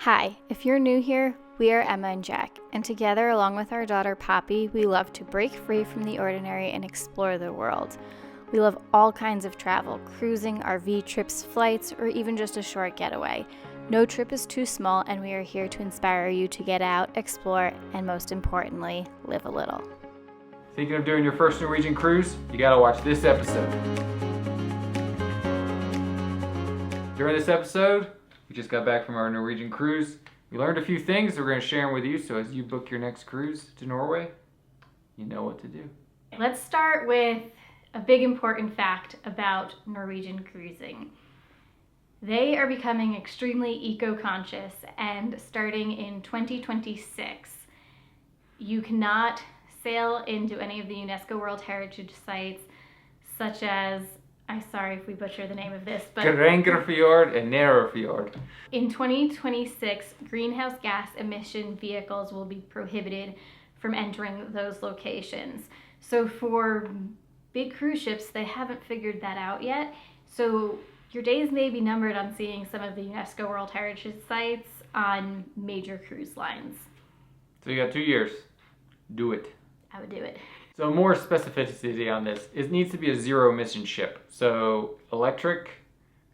Hi, if you're new here, we are Emma and Jack, and together, along with our daughter Poppy, we love to break free from the ordinary and explore the world. We love all kinds of travel, cruising, RV trips, flights, or even just a short getaway. No trip is too small, and we are here to inspire you to get out, explore, and most importantly, live a little. Thinking of doing your first Norwegian cruise? You gotta watch this episode. During this episode, we just got back from our Norwegian cruise. We learned a few things that we're going to share them with you, so as you book your next cruise to Norway, you know what to do. Let's start with a big important fact about Norwegian cruising. They are becoming extremely eco-conscious, and starting in 2026, you cannot sail into any of the UNESCO World Heritage Sites, such as, I'm sorry if we butcher the name of this, but Geiranger Fjord and Narrow Fjord. In 2026, greenhouse gas emission vehicles will be prohibited from entering those locations. So for big cruise ships, they haven't figured that out yet. So your days may be numbered on seeing some of the UNESCO World Heritage Sites on major cruise lines. So you got 2 years. Do it. I would do it. So more specificity on this. It needs to be a zero emission ship. So electric,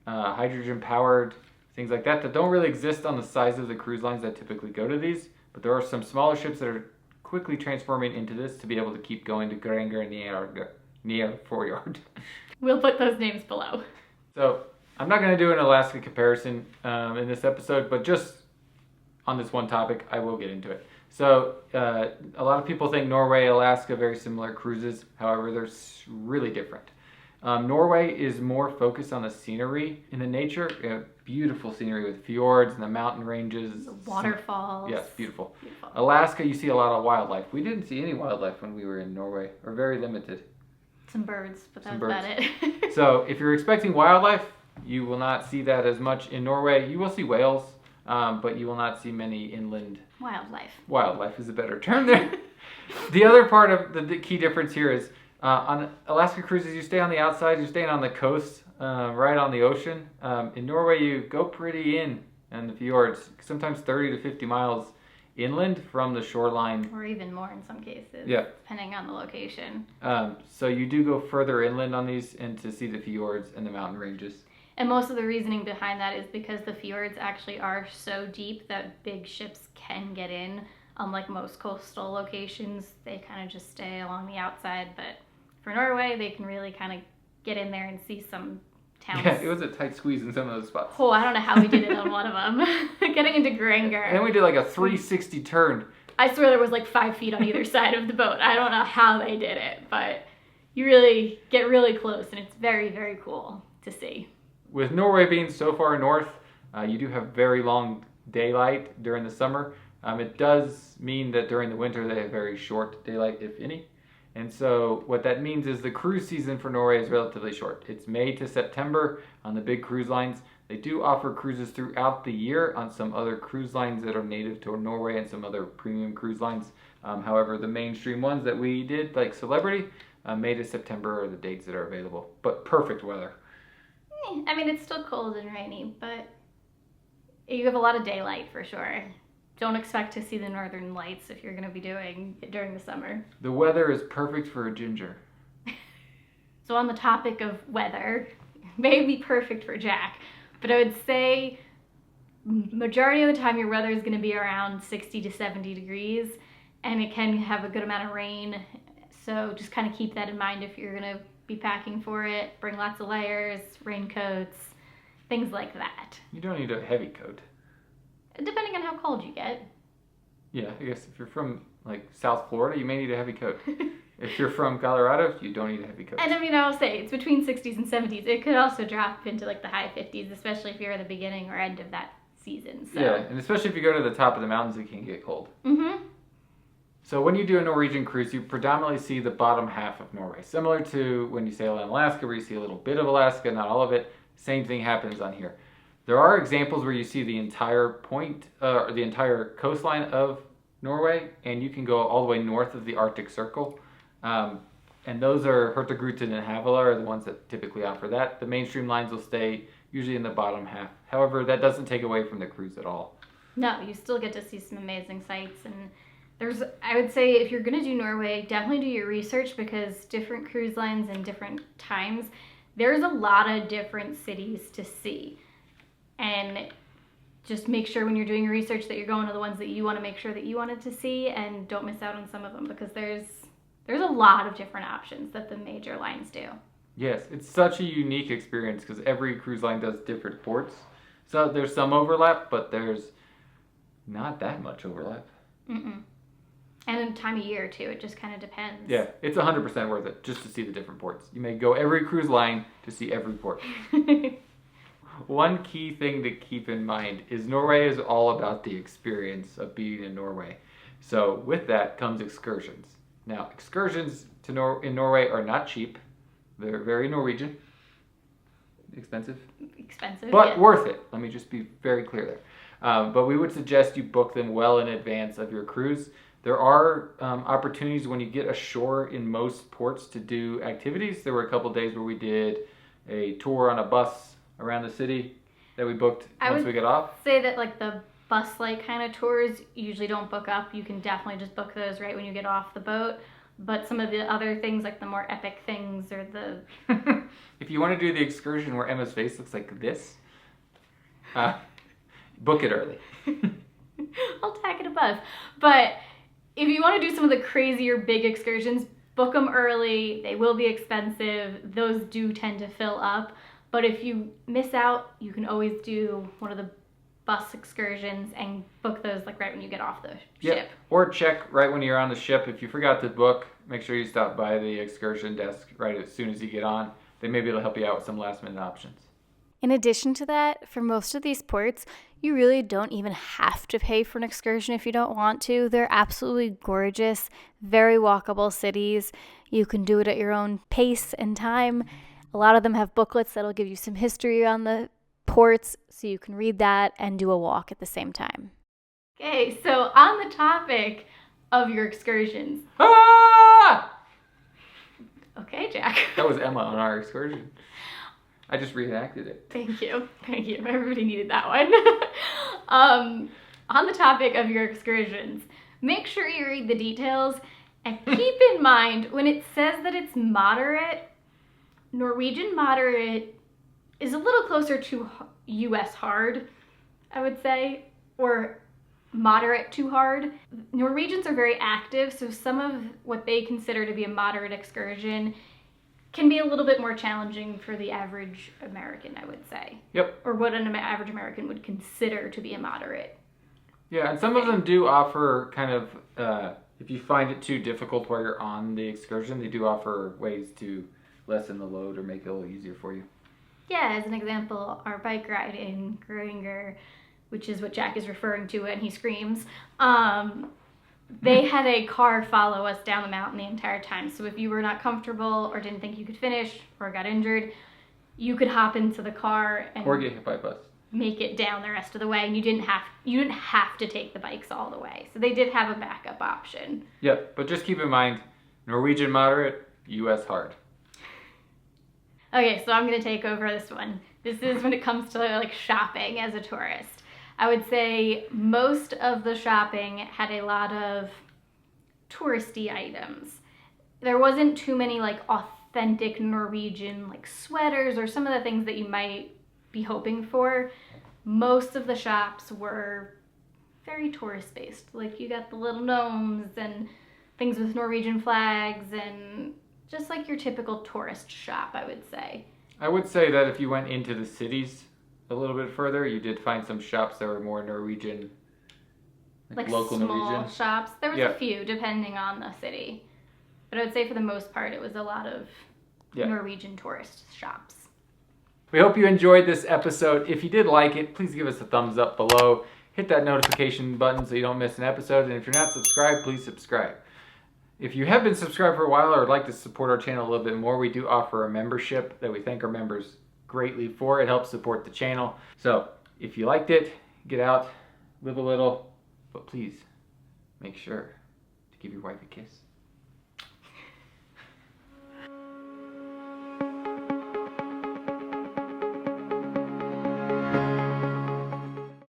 hydrogen powered, things like that don't really exist on the size of the cruise lines that typically go to these. But there are some smaller ships that are quickly transforming into this to be able to keep going to Geiranger and Narrow Fjord. We'll put those names below. So I'm not going to do an Alaska comparison in this episode, but just on this one topic, I will get into it. So a lot of people think Norway, Alaska, very similar cruises. However, they're really different. Norway is more focused on the scenery in the nature. Beautiful scenery with fjords and the mountain ranges. The waterfalls. Yes, beautiful. Alaska, you see a lot of wildlife. We didn't see any wildlife when we were in Norway, or very limited. Some birds, but that's about it. So if you're expecting wildlife, you will not see that as much in Norway. You will see whales, but you will not see many inland. Wildlife is a better term there. The other part of the key difference here is on Alaska cruises, you stay on the outside, you're staying on the coast, right on the ocean. In Norway, you go pretty in the fjords, sometimes 30 to 50 miles inland from the shoreline. Or even more in some cases, yeah, depending on the location. So you do go further inland on these and to see the fjords and the mountain ranges. And most of the reasoning behind that is because the fjords actually are so deep that big ships can get in. Unlike most coastal locations, they kind of just stay along the outside. But for Norway, they can really kind of get in there and see some towns. Yeah, it was a tight squeeze in some of those spots. Oh, I don't know how we did it on one of them. Getting into Geiranger. And then we did like a 360 turn. I swear there was like 5 feet on either side of the boat. I don't know how they did it, but you really get really close, and it's very, very cool to see. With Norway being so far north, you do have very long daylight during the summer. It does mean that during the winter they have very short daylight, if any. And so what that means is the cruise season for Norway is relatively short. It's May to September on the big cruise lines. They do offer cruises throughout the year on some other cruise lines that are native to Norway and some other premium cruise lines. However, the mainstream ones that we did, like Celebrity, May to September are the dates that are available. But perfect weather. I mean, it's still cold and rainy, but you have a lot of daylight for sure. Don't expect to see the northern lights if you're going to be doing it during the summer. The weather is perfect for a ginger. So on the topic of weather, may be perfect for Jack, but I would say majority of the time your weather is going to be around 60 to 70 degrees, and it can have a good amount of rain. So just kind of keep that in mind if you're going to be packing for it. Bring lots of layers, raincoats, things like that. You don't need a heavy coat. Depending on how cold you get. Yeah, I guess if you're from like South Florida, you may need a heavy coat. If you're from Colorado, you don't need a heavy coat. And I mean, I'll say it's between 60s and 70s. It could also drop into like the high 50s, especially if you're at the beginning or end of that season. So. Yeah, and especially if you go to the top of the mountains, it can get cold. Mm-hmm. So when you do a Norwegian cruise, you predominantly see the bottom half of Norway. Similar to when you sail in Alaska, where you see a little bit of Alaska, not all of it. Same thing happens on here. There are examples where you see the entire point, or the entire coastline of Norway, and you can go all the way north of the Arctic Circle. And those are Hurtigruten and Havila are the ones that typically offer that. The mainstream lines will stay usually in the bottom half. However, that doesn't take away from the cruise at all. No, you still get to see some amazing sights. And I would say if you're going to do Norway, definitely do your research, because different cruise lines and different times, there's a lot of different cities to see. And just make sure when you're doing your research that you're going to the ones that you want to make sure that you wanted to see, and don't miss out on some of them, because there's a lot of different options that the major lines do. Yes, it's such a unique experience because every cruise line does different ports. So there's some overlap, but there's not that much overlap. Mm-mm. And in time of year too, it just kind of depends. Yeah, it's 100% worth it just to see the different ports. You may go every cruise line to see every port. One key thing to keep in mind is Norway is all about the experience of being in Norway. So with that comes excursions. Now, excursions in Norway are not cheap. They're very Norwegian. Expensive. But yeah. Worth it. Let me just be very clear there. But we would suggest you book them well in advance of your cruise. There are opportunities when you get ashore in most ports to do activities. There were a couple days where we did a tour on a bus around the city that we booked once we get off. I would say that like the bus-like kind of tours usually don't book up. You can definitely just book those right when you get off the boat. But some of the other things, like the more epic things or the... If you want to do the excursion where Emma's face looks like this, book it early. I'll tag it above. But if you want to do some of the crazier big excursions, book them early. They will be expensive. Those do tend to fill up. But if you miss out, you can always do one of the bus excursions and book those like right when you get off the ship. Or check right when you're on the ship. If you forgot to book, make sure you stop by the excursion desk right as soon as you get on. They may be able to help you out with some last minute options. In addition to that, for most of these ports, you really don't even have to pay for an excursion if you don't want to. They're absolutely gorgeous, very walkable cities. You can do it at your own pace and time. A lot of them have booklets that'll give you some history on the ports, so you can read that and do a walk at the same time. Okay, so on the topic of your excursions. Ah! Okay, Jack. That was Emma on our excursion. I just reenacted it. Thank you. Everybody needed that one. On the topic of your excursions, make sure you read the details and keep in mind when it says that it's moderate, Norwegian moderate is a little closer to US hard, I would say, or moderate to hard. Norwegians are very active, so some of what they consider to be a moderate excursion can be a little bit more challenging for the average American, I would say. Yep. Or what an average American would consider to be a moderate. Yeah, and some of them do offer kind of, if you find it too difficult while you're on the excursion, they do offer ways to lessen the load or make it a little easier for you. Yeah, as an example, our bike ride in Geiranger, which is what Jack is referring to when he screams, they had a car follow us down the mountain the entire time. So if you were not comfortable or didn't think you could finish or got injured, you could hop into the car and or get hit by a bus. Make it down the rest of the way, and you didn't have to take the bikes all the way. So they did have a backup option. Yep, but just keep in mind, Norwegian moderate, US hard. Okay, so I'm going to take over this one. This is when it comes to like shopping as a tourist. I would say most of the shopping had a lot of touristy items. There wasn't too many like authentic Norwegian like sweaters or some of the things that you might be hoping for. Most of the shops were very tourist based. Like you got the little gnomes and things with Norwegian flags and just like your typical tourist shop, I would say. I would say that if you went into the cities a little bit further, you did find some shops that were more Norwegian, like local small Norwegian shops. There was a few depending on the city. But I would say for the most part, it was a lot of Norwegian tourist shops. We hope you enjoyed this episode. If you did like it, please give us a thumbs up below. Hit that notification button so you don't miss an episode. And if you're not subscribed, please subscribe. If you have been subscribed for a while or would like to support our channel a little bit more, we do offer a membership that we thank our members greatly for. It helps support the channel. So if you liked it, get out, live a little, but please make sure to give your wife a kiss.